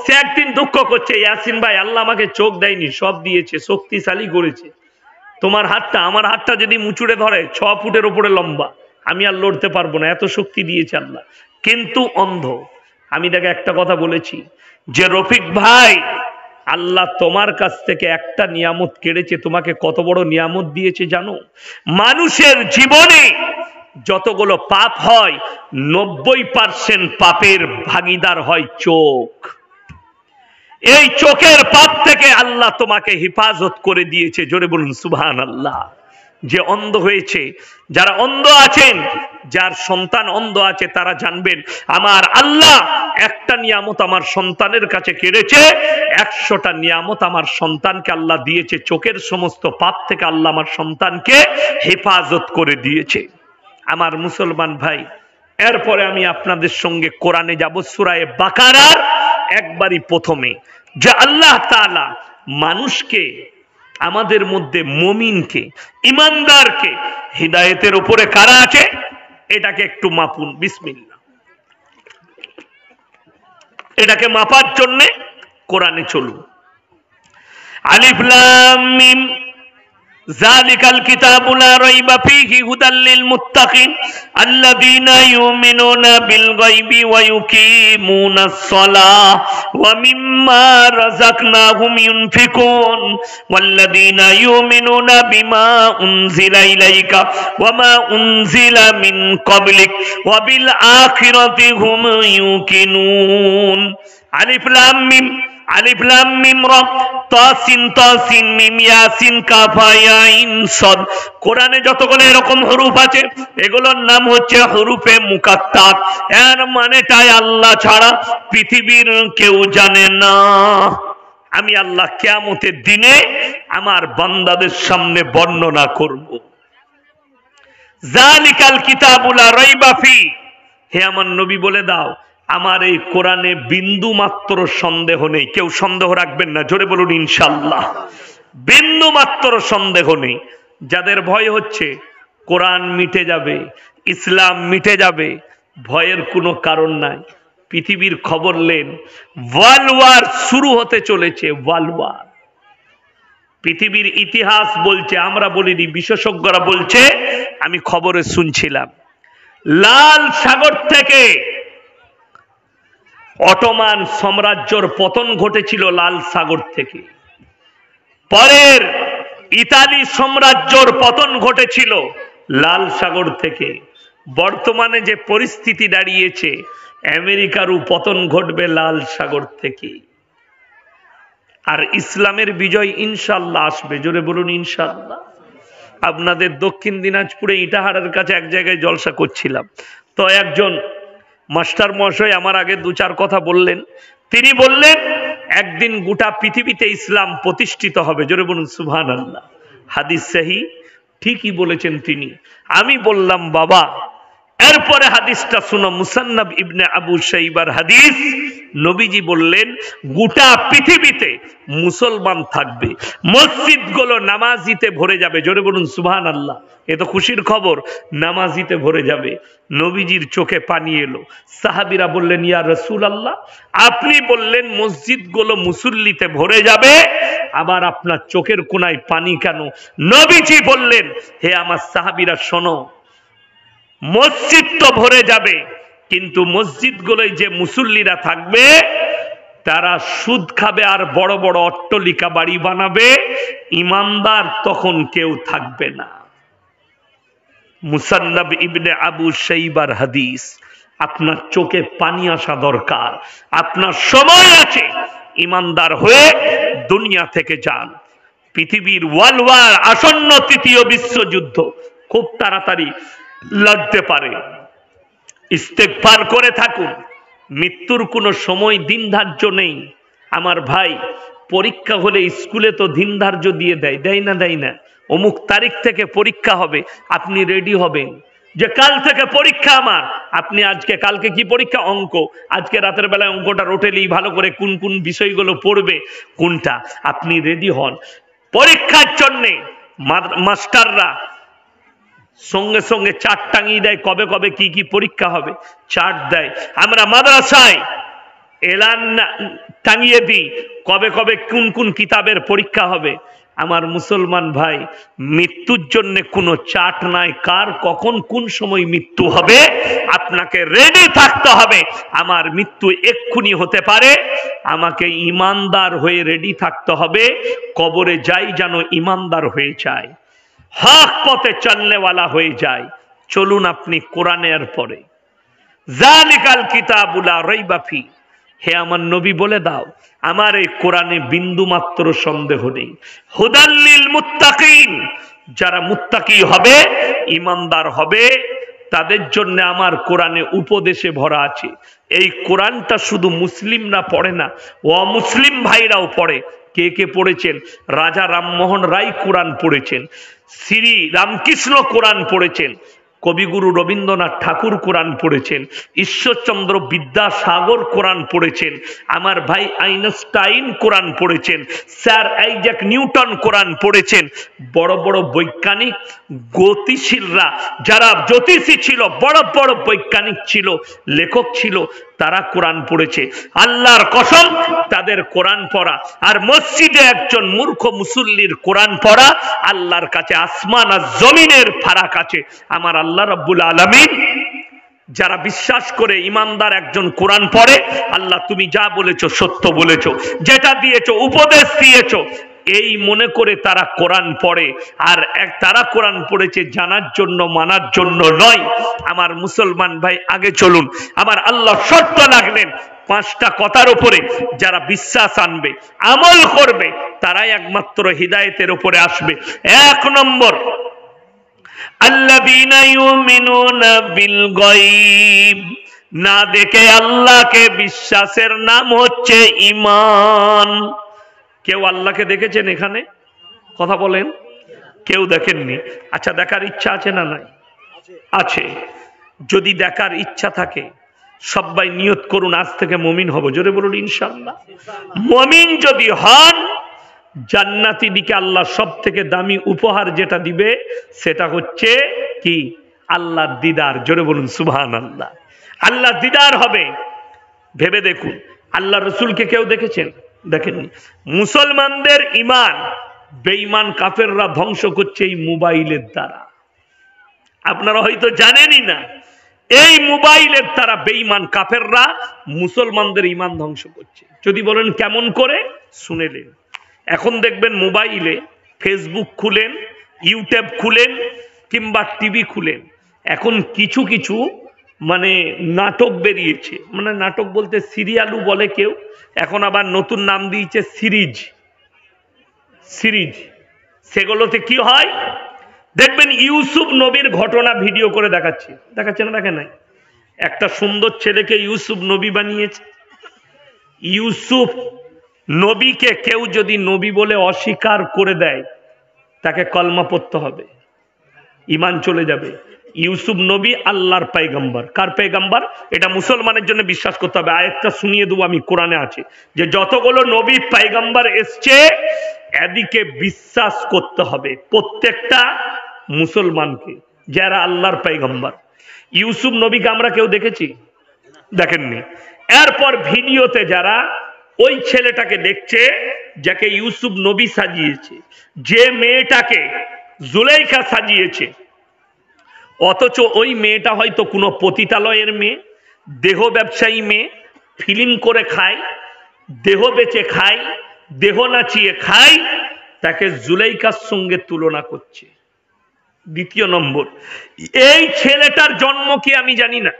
সে একদিন দুঃখ করছে, ইয়াসিন ভাই, আল্লাহ আমাকে চোখ দেয়নি, সব দিয়েছে, শক্তিশালী করেছে। তোমার হাতটা, আমার হাতটা যদি মুচুড়ে ধরে 6 ফুটের উপরে লম্বা, আমি আর লড়তে পারবো না, এত শক্তি দিয়েছে আল্লাহ, কিন্তু অন্ধ। আমি তাকে একটা কথা বলেছি যে, রফিক ভাই, আল্লাহ তোমার কাছ থেকে একটা নিয়ামত কেড়েছে, তোমাকে কত বড় নিয়ামত দিয়েছে জানো? মানুষের জীবনে যতগুলো পাপ হয়, 90% পাপের ভাগীদার হয় চোখ। এই চোখের পাপ থেকে আল্লাহ তোমাকে হেফাজত করে দিয়েছে। জোরে বলুন সুবহানাল্লাহ। যে অন্ধ হয়েছে, যারা অন্ধ আছেন, যার সন্তান অন্ধ আছে, তারা জানবেন আমার আল্লাহ একটা নিয়ামত আমার সন্তানের কাছে কেড়েছে, 100টা নিয়ামত আমার সন্তানকে আল্লাহ দিয়েছে। চোখের সমস্ত পাপ থেকে আল্লাহ আমার সন্তানকে হেফাজত করে দিয়েছে। আমার মুসলমান ভাই, এরপরে আমি আপনাদের সঙ্গে কোরআনে যাব, সূরা বাকারার একবারই প্রথমে, যে আল্লাহ তাআলা মানুষকে, আমাদের মধ্যে মুমিনকে, ইমানদারকে হিদায়াতের উপরে কারা আছে, এটাকে একটু মাপুন। বিসমিল্লাহ। এটাকে মাপার জন্য কোরআনে চলুন। আলিফ লাম মিম, যালিকাল কিতাবু লা রাইবা ফীহি হুদাল লিল মুত্তাকিন আল্লাযীনা ইউমিনুনা বিল গায়বি ওয়া ইউকিমুনাস সালাহ ওয়া মিম্মা রাযাকনাহুম ইউনফিকুন ওয়াল্লাযীনা ইউমিনুনা বিমা উনজিলা ইলাইকা ওয়া মা উনজিলা মিন ক্বাবলিক ওয়া বিল আখিরাতি হুম ইউকিনুন। আলিফ লাম মিম, আলিফ লাম মিম রা, তাসিন তাসিন মিম ইয়াসিন কাফ ইয়া আইন সাদ। কোরআনে যতগুলো এরকম হরফ আছে, এগুলোর নাম হচ্ছে হরফে মুকাত্তাত। এর মানেটাই আল্লাহ ছাড়া পৃথিবীর কেউ জানে না। আমি আল্লাহ কিয়ামতের দিনে আমার বান্দাদের সামনে বর্ণনা করব। যালিকাল কিতাবু লা রাইবা ফি, হে আমার নবী বলে দাও, আমার এই কোরআনে বিন্দু মাত্র সন্দেহ নেই। কেউ সন্দেহ রাখবেন না, জোরে বলুন ইনশাআল্লাহ। বিন্দু মাত্র সন্দেহ নেই। যাদের ভয় হচ্ছে কোরআন মিটে যাবে, ইসলাম মিটে যাবে, ভয়ের কোনো কারণ নাই। পৃথিবীর খবর নেন, ওয়ার্ল্ড ওয়ার শুরু হতে চলেছে। ওয়ার্ল্ড ওয়ার, পৃথিবীর ইতিহাস বলছে, আমরা বলিনি, বিশেষজ্ঞরা বলছে, আমি খবরে শুনছিলাম, লাল সাগর থেকে অটোমান সাম্রাজ্যর পতন ঘটেছিল লাল সাগর থেকে। পরের ইতালি সাম্রাজ্যর পতন ঘটেছিল লাল সাগর থেকে। বর্তমানে যে পরিস্থিতি দাঁড়িয়েছে, আমেরিকারও পতন ঘটবে লাল সাগর থেকে। আর ইসলামের বিজয় ইনশাআল্লাহ আসবে। জোরে বলুন ইনশাআল্লাহ। আপনাদের দক্ষিণ দিনাজপুরে ইটাহারের কাছে এক জায়গায় জলসা করছিলাম, তো একজন মাস্টার মহাশয় আমার আগে দু চার কথা বললেন। তিনি বললেন একদিন গোটা পৃথিবীতে ইসলাম প্রতিষ্ঠিত হবে। জোরে বলুন সুবহানাল্লাহ। হাদিস সহিহ, ঠিকই বলেছেন তিনি। আমি বললাম বাবা, এরপরে হাদিসটা শুনো, মুসান্নাব ইবনে আবু শাইবার হাদিস। নবীজি বললেন গোটা পৃথিবীতে মুসলমান থাকবে, মসজিদগুলো নামাজিতে ভরে যাবে। জোরে বলুন সুবহানাল্লাহ। এ তো খুশির খবর, নামাজিতে ভরে যাবে। নবীজির চোখে পানি এলো। সাহাবীরা বললেন ইয়া রাসূলুল্লাহ, আপনি বললেন মসজিদগুলো মুসল্লিতে ভরে যাবে, আবার আপনার চোখের কোণায় পানি কেন? নবীজি বললেন হে আমার সাহাবীরা শোনো, মসজিদ তো ভরে যাবে, কিন্তু মসজিদগুলোয় যে মুসল্লিরা থাকবে তারা সুদ খাবে আর বড় বড় অট্টালিকা বাড়ি বানাবে, ইমানদার তখন কেউ থাকবে না। মুসান্নাব ইবনে আবু শাইবার হাদিস। আপনার চোখে পানি আসা দরকার, আপনার সময় আছে, ইমানদার হয়ে দুনিয়া থেকে যান। পৃথিবীর ওয়ার্ল্ড ওয়ার আসন্ন, তৃতীয় বিশ্বযুদ্ধ খুব তাড়াতাড়ি লাগতে পারে। ইস্তেগফার করে থাকুন, মৃত্যুর কোনো সময় দিন ধার্য নেই। আমার ভাই, পরীক্ষা হলে স্কুলে তো দিন ধার্য দিয়ে দেয়, দেয় না? দেয় না? অমুক তারিখ থেকে পরীক্ষা হবে, আপনি রেডি হবেন যে কাল থেকে পরীক্ষা আমার। আপনি আজকে, কালকে কি পরীক্ষা? অঙ্ক। আজকে রাতের বেলায় অঙ্কটা রটেলেই ভালো করে কোন কোন বিষয়গুলো পড়বে, কোনটা, আপনি রেডি হন পরীক্ষার জন্যে। মাস্টাররা সঙ্গে সঙ্গে চার্ট টাঙিয়ে দেয়, কবে কবে কি কি পরীক্ষা হবে, চার্ট দেয়। আমরা মাদ্রাসায় এলান টাঙিয়ে দিই, কবে কবে কোন কোন কিতাবের পরীক্ষা হবে। আমার মুসলমান ভাই, মৃত্যুর জন্য কোনো চার্ট নাই, কার কখন কোন সময় মৃত্যু হবে আপনাকে রেডি থাকতে হবে। আমার মৃত্যু এক্ষুনি হতে পারে, আমাকে ইমানদার হয়ে রেডি থাকতে হবে। কবরে যাই যেন ইমানদার হয়ে যায়, হক পথে চলনেওয়ালা হয়ে যায়। চলুন আপনি কোরআনের পরে, জালিকাল কিতাবুল লা রাইবা ফি। হে আমার নবী বলে দাও, আমার এই কোরআনে বিন্দু মাত্র সন্দেহ নেই। হুদাল লিল মুত্তাকিন, যারা মুত্তাকি হবে, ইমানদার হবে, তাদের জন্য আমার কোরআনে উপদেশে ভরা আছে। এই কোরআনটা শুধু মুসলিমরা পড়ে না, অমুসলিম ভাইরাও পড়ে। কে কে পড়েছেন? রাজা রামমোহন রায় কোরআন পড়েছেন, শ্রী রামকৃষ্ণ কোরআন পড়েছেন, কবিগুরু রবীন্দ্রনাথ ঠাকুর কোরআন পড়েছেন, ঈশ্বরচন্দ্র বিদ্যাসাগর কোরআন পড়েছেন, আমার ভাই আইনস্টাইন কোরআন পড়েছেন, স্যার আইজ্যাক নিউটন কোরআন পড়েছেন। বড় বড় বৈজ্ঞানিক, গতিশীলরা, যারা জ্যোতিষী ছিল, বড় বড় বৈজ্ঞানিক ছিল, লেখক ছিল, তারা কোরআন পড়েছে। আল্লাহর কসম, তাদের কোরআন পড়া আর মসজিদে একজন মূর্খ মুসল্লির কোরআন পড়া, আল্লাহর কাছে আসমান আর জমিনের ফারাক আছে। আমার আল্লাহ রাব্বুল আলামিন যারা বিশ্বাস করে ইমানদার একজন কোরআন পড়ে, আল্লাহ তুমি যা বলেছো সত্য বলেছো, যেটা দিয়েছো উপদেশ দিয়েছো, এই মনে করে তারা কোরআন পড়ে। আর তারা কোরআন পড়েছে জানার জন্য, মানার জন্য নয়। আমার মুসলমান ভাই, আগে চলুন। আমার আল্লাহ শর্ত লাগলেন পাঁচটা কথার উপরে, যারা বিশ্বাস আনবে, আমল করবে, তারাই একমাত্র হিদায়েতের উপরে আসবে। এক নম্বর, আল্লাযীনা ইউমিনুনা বিল গায়ব, না দেখে আল্লাহকে বিশ্বাসের নাম হচ্ছে ঈমান। কেউ আল্লাহকে দেখেছেন এখানে? কথা বলেন। কেউ দেখেননি? আচ্ছা, দেখার ইচ্ছা আছে না নাই? আছে। যদি দেখার ইচ্ছা থাকে, সবাই নিয়ত করুন আজ থেকে মুমিন হব। জোরে বলুন ইনশাআল্লাহ। মুমিন যদি হন, জান্নাতি দিকে আল্লাহ সব থেকে দামি উপহার যেটা দিবে সেটা হচ্ছে কি? আল্লাহর দিদার। জোরে বলুন সুবহানাল্লাহ। আল্লাহ দিদার হবে। ভেবে দেখুন, আল্লাহ রসুলকে কেউ দেখেছেন? দেখেননি। মুসলমানদের ইমান বেঈমান কাফেররা ধ্বংস করছে এই মোবাইলের দ্বারা। আপনারা হয়তো জানেনই না, এই মোবাইলের দ্বারা বেঈমান কাফেররা মুসলমানদের ইমান ধ্বংস করছে। যদি বলেন কেমন করে, শুনেলেন। এখন দেখবেন মোবাইলে ফেসবুক খুলেন, ইউটিউব খুলেন, কিংবা টিভি খুলেন, এখন কিছু কিছু মানে নাটক বেরিয়েছে, মানে নাটক বলতে সিরিয়ালও বলে কেউ, এখন আবার নতুন নাম দিয়েছে সিরিজ। সিরিজ সেগুলোতে কি হয় দেখবেন, ইউসুফ নবীর ঘটনা ভিডিও করে দেখাচ্ছে, দেখাচ্ছে না দেখেন নাই? একটা সুন্দর ছেলেকে ইউসুফ নবী বানিয়েছে। ইউসুফ নবীকে কেউ যদি নবী বলে অস্বীকার করে দেয়, তাকে কলমা পড়তে হবে, ঈমান চলে যাবে। ইউসুফ নবী আল্লাহর পয়গম্বর। কার পয়গম্বর? এটা মুসলমানের জন্য বিশ্বাস করতে হবে। আয়াতটা শুনিয়ে দেবো আমি, কোরআনে আছে যে যতগুলো নবী পয়গম্বর এসছে এদিকে বিশ্বাস করতে হবে প্রত্যেকটা মুসলমানকে, যারা আল্লাহর পয়গম্বর। ইউসুফ নবীকে আমরা কেউ দেখেছি? দেখেননি। এরপর ভিডিওতে যারা ওই ছেলেটাকে দেখছে যাকে ইউসুফ নবী সাজিয়েছে, যে মেয়েটাকে জুলাইখা সাজিয়েছে, অথচ ওই মেয়েটা হয়তো কোনো পতিতালয়ের মেয়ে, দেহ ব্যবসায়ী মেয়ে, ফিল্ম করে খায়, দেহ বেচে খায়, দেহ নাচিয়ে খায়, তাকে জুলাইখার সঙ্গে তুলনা করছে। দ্বিতীয় নম্বর, এই ছেলেটার জন্ম কি আমি জানি না,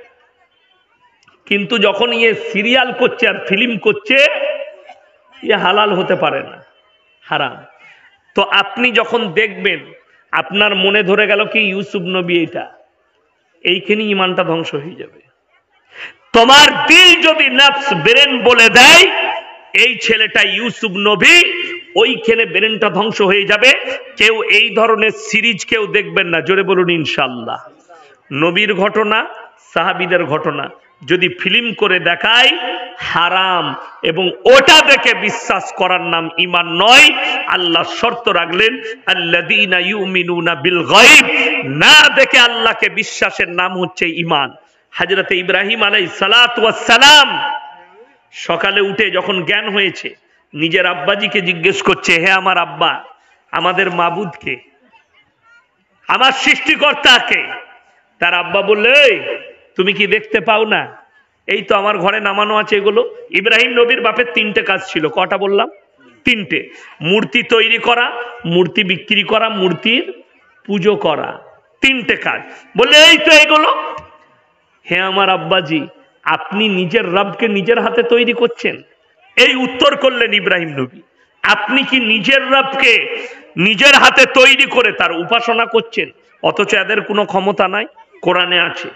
কিন্তু যখন ইয়ে সিরিয়াল করছে আর ফিল্ম করছে, ইয়ে হালাল হতে পারে না, হারাম। তো আপনি যখন দেখবেন আপনার মনে ধরে গেল কি ইউসুফ নবী এটা, এইখানে ইমানটা ধ্বংস হয়ে যাবে। তোমার দিল যদি নফস ব্রেন বলে দেয় এই ছেলেটা ইউসুফ নবী, ওইখানে ব্রেনটা ধ্বংস হয়ে যাবে। কেউ এই ধরনের সিরিজ কেউ দেখবেন না, জোরে বলুন ইনশাআল্লাহ। নবীর ঘটনা, সাহাবীদের ঘটনা যদি ফিল্ম করে দেখায় হারাম, এবং ওটা দেখে বিশ্বাস করার নাম ঈমান নয়। আল্লাহ শর্ত রাখলেন আল্লাযীনা ইউমিনুনা বিল গায়ব, না দেখে আল্লাহকে বিশ্বাসের নাম হচ্ছে ঈমান। হযরত ইব্রাহিম আলাইহিস সালাতু ওয়াস সালাম সকালে উঠে যখন জ্ঞান হয়েছে, নিজের আব্বাজিকে জিজ্ঞেস করছে, হে আমার আব্বা, আমাদের মাবুদ কে, আমার সৃষ্টিকর্তা কে? তার আব্বা বললে, তুমি কি দেখতে পাও না? এই তো আমার ঘরে নামানো আছে এগুলো। ইব্রাহিম নবীর বাপের তিনটে কাজ ছিল, কটা বললাম? তিনটে। মূর্তি তৈরি করা, মূর্তি বিক্রি করা, মূর্তির পুজো করা, তিনটে কাজ। বললে এই তো এগুলো। হে আমার আব্বাজি, আপনি নিজের রবকে নিজের হাতে তৈরি করছেন? এই উত্তর করলেন ইব্রাহিম নবী, আপনি কি নিজের রবকে নিজের হাতে তৈরি করে তার উপাসনা করছেন? অথচ এদের কোনো ক্ষমতা নাই। কোরআনে আছে,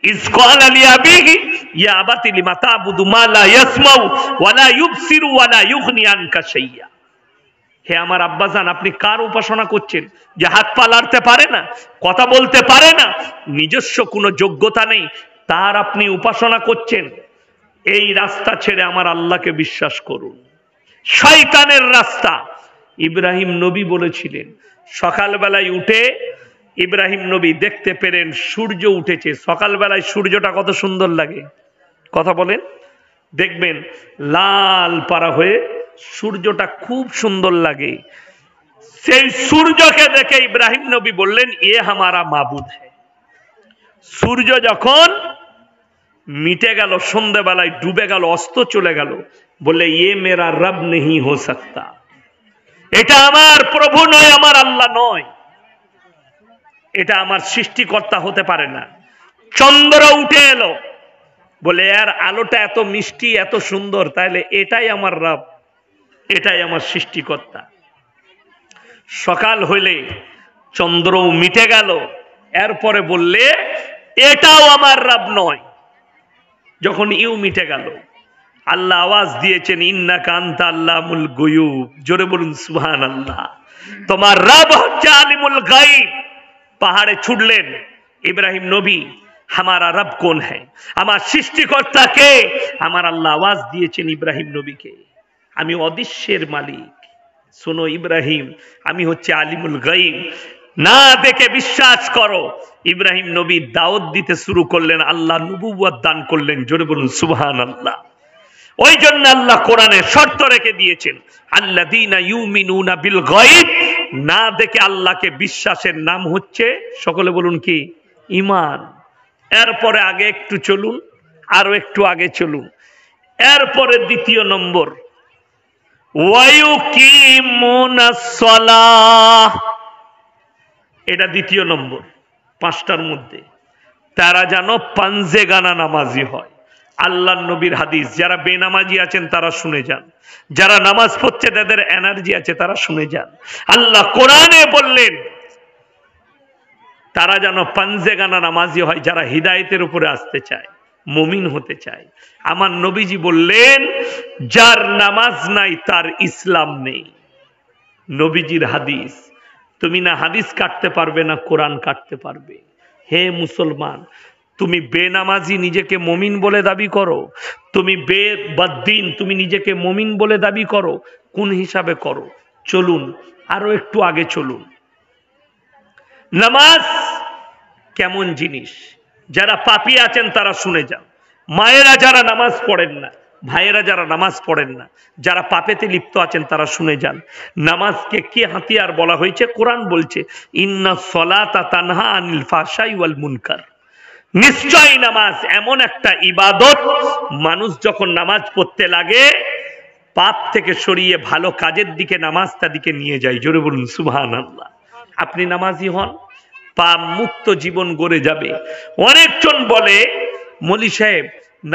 ইয ক্বালা লিআবিহি ইয়া আবাতি লিমা তা'বুদু মা লা ইয়াসমাউ ওয়া লা ইউবসিরু ওয়া লা ইউগনি আনকা শাইয়্যা। হে আমার আব্বাজান, আপনি কার উপাসনা করছেন যে হাত পা নাড়তে পারে না, কথা বলতে পারে না, নিজস্ব কোনো যোগ্যতা নেই, তার আপনি উপাসনা করছেন? এই রাস্তা ছেড়ে আমার আল্লাহকে বিশ্বাস করুন। শয়তানের রাস্তা। ইব্রাহিম নবী বলেছিলেন, সকালবেলায় উঠে ইব্রাহিম নবী দেখতে পেলেন সূর্য উঠেছে। সকালবেলায় সূর্যটা কত সুন্দর লাগে, কথা বলেন। দেখবেন লাল পারা হয়ে সূর্যটা খুব সুন্দর লাগে। সেই সূর্যকে দেখে ইব্রাহিম নবী বললেন, এ হামারা মাবুদ হ্যায়। সূর্য যখন মিটে গেল, সন্ধ্যেবেলায় ডুবে গেল, অস্ত চলে গেল, বলে ইয়ে মেরা রব নেহি হো সকতা, এটা আমার প্রভু নয়, আমার আল্লাহ নয়, এটা আমার সৃষ্টিকর্তা হতে পারে না। চন্দ্র উঠে এলো, বলে এর আলোটা এত মিষ্টি, এত সুন্দর, তাহলে এটাই আমার রব, এটাই আমার সৃষ্টিকর্তা। সকাল হইলে চন্দ্রও মিটে গেল, এরপরে বললে এটাও আমার রব নয়। যখন ইউ মিটে গেল, আল্লাহ আওয়াজ দিয়েছেন, ইন্নাকা আনতা আল্লামুল গুয়ুব, জোরে বলুন সুবহানাল্লাহ। তোমার রব হচ্ছে আলিমুল গায়ব। পাহাড়ে ছুটলেন ইব্রাহিম নবী, হামারা রব কোন হ্যায়, আমার সৃষ্টিকর্তা কে? আমার আল্লাহ আওয়াজ দিয়েছেন ইব্রাহিম নবীকে, আমি অদৃশ্যের মালিক। শোনো ইব্রাহিম, আমি হচ্ছে আলিমুল গায়ব, না দেখে বিশ্বাস করো। ইব্রাহিম নবী দাওয়াত দিতে শুরু করলেন, আল্লাহ নবুয়ত দান করলেন, জোরে বলুন সুবহানাল্লাহ। ওই জন্য আল্লাহ কোরআনে শর্ত রেখে দিয়েছেন, আল্লাযীনা ইউমিনুনা বিল গায়ব, না দেখে আল্লাহকে বিশ্বাসের নাম হচ্ছে, সকলে বলুন কি? ঈমান। এরপরে আগে একটু চলুন, আরো একটু আগে চলুন। এরপরে দ্বিতীয় নম্বর, ওয়ায়ুকিমুনাস সালাহ, এটা দ্বিতীয় নম্বর পাঁচটার মধ্যে। তারা যেন পাঞ্জেগানা নামাজি হয়। আল্লাহর নবীর হাদিস, যারা বেনামাজি আছেন তারা শুনে যান, যারা নামাজ পড়ছে তাদের এনার্জি আছে তারা শুনে যান। আল্লাহ কোরআনে বললেন তারা যেন পাঞ্জেগানা নামাজি হয়, যারা হিদায়েতের উপরে আসতে চায়, মুমিন হতে চায়। আমার নবীজি বললেন যার নামাজ নাই তার ইসলাম নেই। নবীজির হাদিস। তুমি না হাদিস কাটতে পারবে না কোরআন কাটতে পারবে। হে মুসলমান, তুমি বেনামাজি নিজেকে মুমিন বলে দাবি করো, তুমি বেবাদ্দিন তুমি নিজেকে মুমিন বলে দাবি করো, কোন হিসাবে করো? চলুন আরো একটু আগে চলুন। নামাজ কেমন জিনিস? যারা পাপী আছেন তারা শুনে যান। মায়েরা যারা নামাজ পড়েন না, ভাইয়েরা যারা নামাজ পড়েন না, যারা পাপেতে লিপ্ত আছেন তারা শুনে যান। নামাজকে কি হাতিয়ার বলা হয়েছে? কোরআন বলছে ইন্নাস সালাতা তানহা আনিল ফাহশাই ওয়াল মুনকার। নিশ্চয় নামাজ এমন একটা ইবাদত, মানুষ যখন নামাজ পড়তে লাগে পাপ থেকে সরিয়ে ভালো কাজের দিকে নামাজটা দিকে নিয়ে যায়। জোরে বলুন সুবহানাল্লাহ। আপনি নামাজি হন, পাপ মুক্ত জীবন গড়ে যাবে। অনেকজন বলে মৌলী সাহেব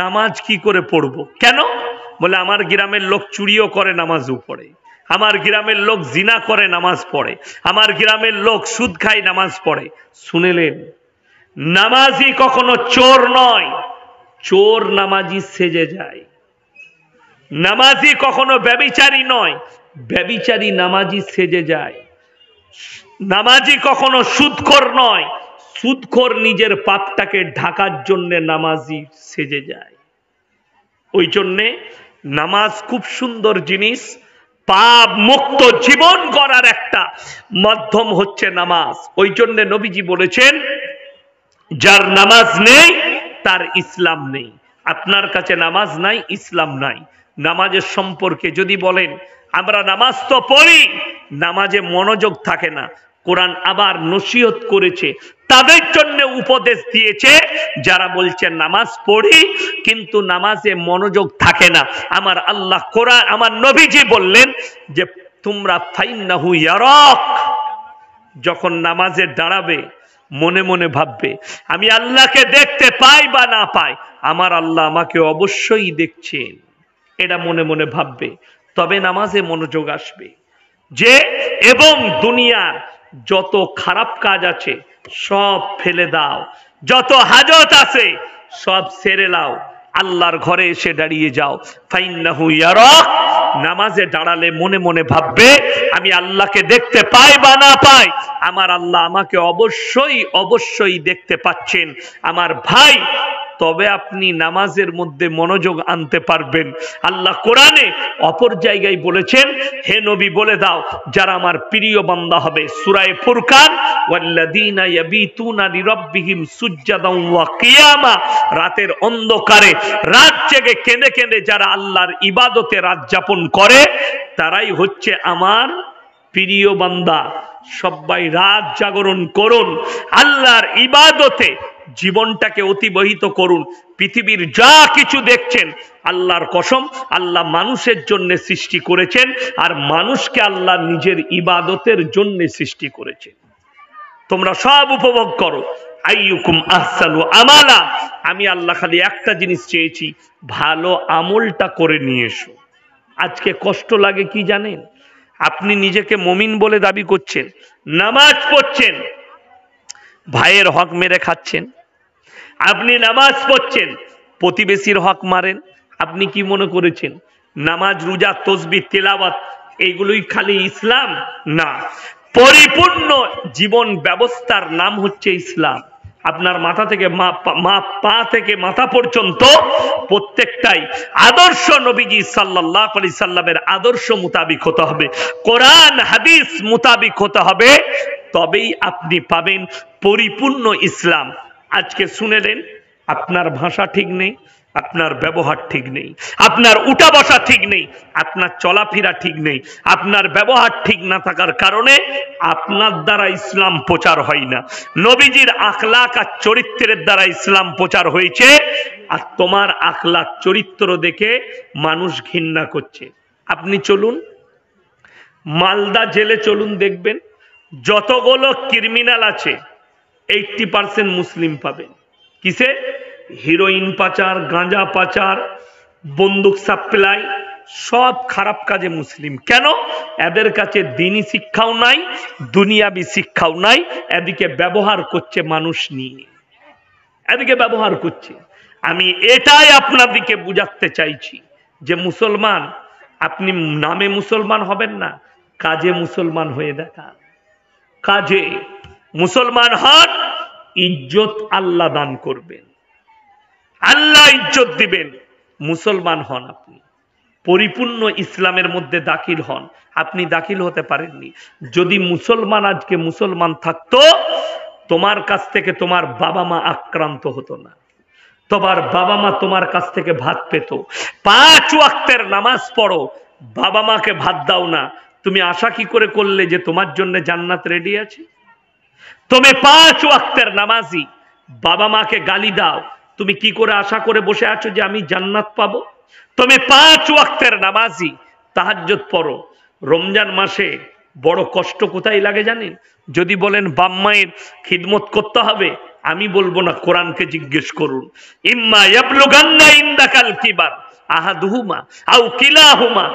নামাজ কি করে পড়বো? কেন? বলে আমার গ্রামের লোক চুরিও করে নামাজও পড়ে, আমার গ্রামের লোক জিনা করে নামাজ পড়ে, আমার গ্রামের লোক সুদ খায় নামাজ পড়ে। শুনেলেন, নামাজি কখনো চোর নয়, চোর নামাজি সেজে যায়। নামাজি কখনো ব্যভিচারী নয়, ব্যভিচারী নামাজি সেজে যায়। নামাজি কখনো সুদখোর নয়, সুদখোর নিজের পাপটাকে ঢাকার জন্য নামাজি সেজে যায়। ওই জন্যে নামাজ খুব সুন্দর জিনিস। পাপ মুক্ত জীবন গড়ার একটা মাধ্যম হচ্ছে নামাজ। ওই জন্য নবীজি বলেছেন যার নামাজ নেই তার ইসলাম নেই। আপনার কাছে নামাজ নাই, ইসলাম নাই। নামাজের সম্পর্কে যদি বলেন আমরা নামাজ তো পড়ি, নামাজে মনোযোগ থাকে না, কোরআন আবার নসিহত করেছে, তাদের জন্য উপদেশ দিয়েছে যারা বলছে নামাজ পড়ি কিন্তু নামাজে মনোযোগ থাকে না। আমার আল্লাহ কোরআন, আমার নবীজি বললেন যে তোমরা ফাইন্নাহু ইয়ারাক, যখন নামাজে দাঁড়াবে মনে মনে ভাববে আমি আল্লাহকে দেখতে পাই বা না পাই, আমার আল্লাহ আমাকে অবশ্যই দেখছেন, এটা মনে মনে ভাববে, তবে নামাজে মনোযোগ আসবে। যে এবং দুনিয়ার যত খারাপ কাজ আছে সব ফেলে দাও, যত হাজত আছে সব সেরে নাও, আল্লাহর ঘরে এসে দাঁড়িয়ে যাও। ফাইন্নাহু ইয়ারাক, নামাজে দাঁড়ালে মনে মনে ভাববে আমি আল্লাহকে দেখতে পাই বা না পাই, আমার আল্লাহ আমাকে অবশ্যই অবশ্যই দেখতে পাচ্ছেন। আমার ভাই, তবে আপনি নামাজের মধ্যে মনোযোগ আনতে পারবেন। আল্লাহ কোরআনে অপর জায়গায় বলেছেন হে নবী বলে দাও যারা আমার প্রিয় বান্দা হবে, সূরা ফুরকান, ওয়াল্লাযীনা ইয়াবিতুনা লিরাব্বিহিম সুজদান ওয়া কিয়ামা, রাতের অন্ধকারে রাত জেগে কেঁদে কেঁদে যারা আল্লাহর ইবাদতে রাত যাপন করে তারাই হচ্ছে আমার প্রিয় বান্দা। সবাই রাত জাগরণ করুন, আল্লাহর ইবাদতে জীবনটাকে অতিবাহিত করুন। পৃথিবীর যা কিছু দেখছেন আল্লাহর কসম আল্লাহ মানুষের জন্য সৃষ্টি করেছেন, আর মানুষকে আল্লাহ নিজের ইবাদতের জন্য সৃষ্টি করেছেন। তোমরা সব উপভোগ করো। আইয়ুকুম আহসানু আমালা, আমি আল্লাহ খালি একটা জিনিস চেয়েছি, ভালো আমলটা করে নিয়ে এসো। আজকে কষ্ট লাগে কি জানেন? আপনি নিজেকে মুমিন বলে দাবি করছেন, নামাজ পড়ছেন, ভাইয়ের হক মেরে খাচ্ছেন। আপনি নামাজ পড়ছেন, প্রতিবেশীর হক মারেন। আপনি কি মনে করেছেন নামাজ, রোজা, তাসবিহ, তেলাওয়াত এইগুলোই খালি ইসলাম? না, পরিপূর্ণ জীবন ব্যবস্থার নাম হচ্ছে ইসলাম। আপনার মাথা থেকে পা থেকে মাথা পর্যন্ত প্রত্যেকটাই আদর্শ নবীজি সাল্লাল্লাহু আলাইহি সাল্লামের আদর্শ মোতাবিক হতে হবে, কোরআন হাদিস মোতাবিক হতে হবে, তবেই আপনি পাবেন পরিপূর্ণ ইসলাম। আজকে শুনেলেন আপনার ভাষা ঠিক নেই, আপনার ব্যবহার ঠিক নেই, আপনার উঠা বসা ঠিক নেই, আপনার চলাফেরা ঠিক নেই, আপনার ব্যবহার ঠিক না থাকার কারণে আপনার দ্বারা ইসলাম প্রচার হয় না। নবীজির আখলাক আর চরিত্রের দ্বারা ইসলাম প্রচার হয়েছে, আর তোমার আখলাক চরিত্র দেখে মানুষ ঘৃণা করছে। আপনি চলুন মালদা জেলে চলুন, দেখবেন যতগুলো ক্রিমিনাল আছে 80% মুসলিম পাবেন। কিসে? হিরোইন পাচার, গাঁজা পাচার, বন্দুক সাপ্লাই, সব খারাপ কাজে মুসলিম। কেন? এদের কাছে দ্বীনি শিক্ষাও নাই, দুনিয়াবি শিক্ষাও নাই, এদিকে ব্যবহার করছে মানুষ নিয়ে, এদিকে ব্যবহার করছে। আমি এটাই আপনাদেরকে বুঝাতে চাইছি যে মুসলমান, আপনি নামে মুসলমান হবেন না, কাজে মুসলমান হয়ে দেখান। কাজে মুসলমান হন, ইজ্জত আল্লাহ দান করবেন, আল্লাহ ইজ্জত দিবেন। মুসলমান হন, আপনি পরিপূর্ণ ইসলামের মধ্যে দাখিল হন। আপনি দাখিল হতে পারেননি। যদি মুসলমান আজকে মুসলমান থাকতো, তোমার কাছ থেকে তোমার বাবা মা আক্রান্ত হতো না, তোমার বাবা মা তোমার কাছ থেকে ভাত পেত। 5 ওয়াক্তের নামাজ পড়ো, বাবা মাকে ভাত দাও না, তুমি আশা কি করে করলে যে তোমার জন্য জান্নাত রেডি আছে? তুমি 5 ওয়াক্তের নামাজি, বাবা মাকে গালি দাও, তুমি কি করে আশা করে বসে আছো যে আমি জান্নাত পাবো? তুমি 5 ওয়াক্তের নামাজি, তাহাজ্জুদ পড়ো। রমজান মাসে বড় কষ্ট কোথায় লাগে জানেন? যদি বলেন বাপ মায়ের খিদমত করতে হবে, আমি বলবো না, কোরআনকে জিজ্ঞেস করুন। ইম্মা ইয়াবলুগান্না ইনদাকাল কিবার আহাদুহুমা আও কিলাহুমা